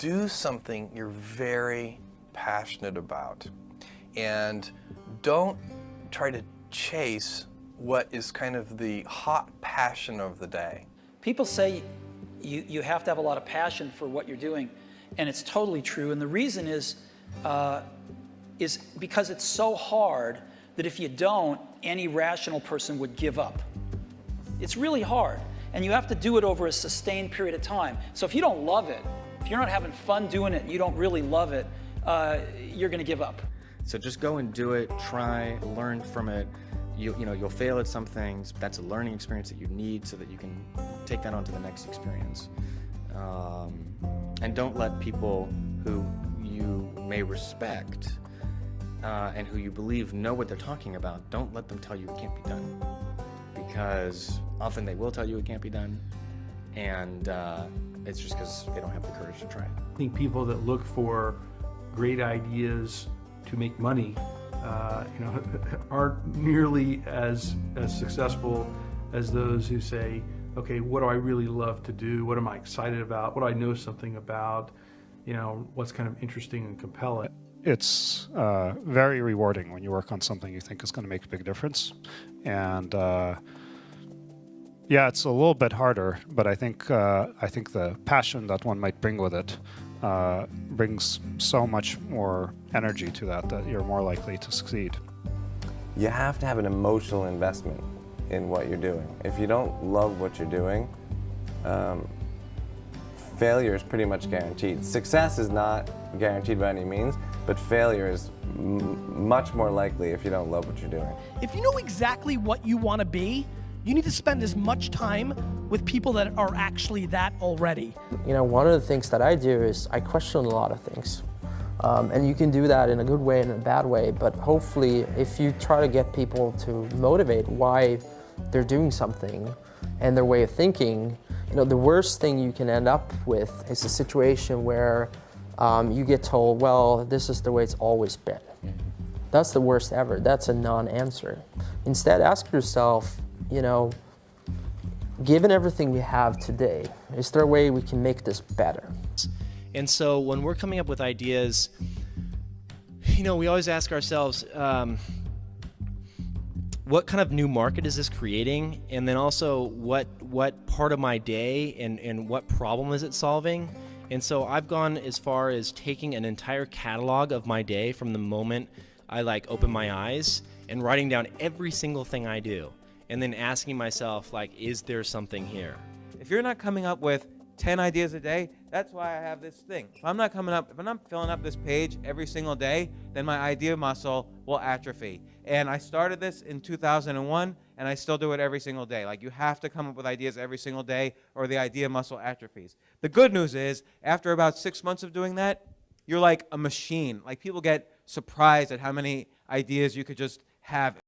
do something you're very passionate about. And don't try to chase what is kind of the hot passion of the day. People say you have to have a lot of passion for what you're doing, and it's totally true. And the reason is because it's so hard that if you don't, any rational person would give up. It's really hard, and you have to do it over a sustained period of time. So if you don't love it, if you're not having fun doing it, and you don't really love it, you're going to give up. So just go and do it, try, learn from it. You'll fail at some things. That's a learning experience that you need so that you can take that on to the next experience. And don't let people who you may respect and who you believe know what they're talking about, don't let them tell you it can't be done. Because often they will tell you it can't be done, and it's just because they don't have the courage to try it. I think people that look for great ideas to make money aren't nearly as successful as those who say, okay, what do I really love to do? What am I excited about? What do I know something about? What's kind of interesting and compelling? It's very rewarding when you work on something you think is going to make a big difference. And yeah, it's a little bit harder, but I think the passion that one might bring with it brings so much more energy to that you're more likely to succeed. You have to have an emotional investment in what you're doing. If you don't love what you're doing, failure is pretty much guaranteed. Success is not guaranteed by any means, but failure is much more likely if you don't love what you're doing. If you know exactly what you want to be, you need to spend as much time with people that are actually that already. One of the things that I do is I question a lot of things. And you can do that in a good way and a bad way, but hopefully if you try to get people to motivate why they're doing something and their way of thinking, the worst thing you can end up with is a situation where you get told, well, this is the way it's always been. That's the worst ever. That's a non-answer. Instead, ask yourself, given everything we have today, is there a way we can make this better? And so when we're coming up with ideas, we always ask ourselves, what kind of new market is this creating? And then also, what part of my day and what problem is it solving? And so I've gone as far as taking an entire catalog of my day from the moment I open my eyes and writing down every single thing I do. And then asking myself, is there something here? If you're not coming up with 10 ideas a day, that's why I have this thing. If I'm not filling up this page every single day, then my idea muscle will atrophy. And I started this in 2001, and I still do it every single day. You have to come up with ideas every single day, or the idea muscle atrophies. The good news is, after about 6 months of doing that, you're like a machine. People get surprised at how many ideas you could just have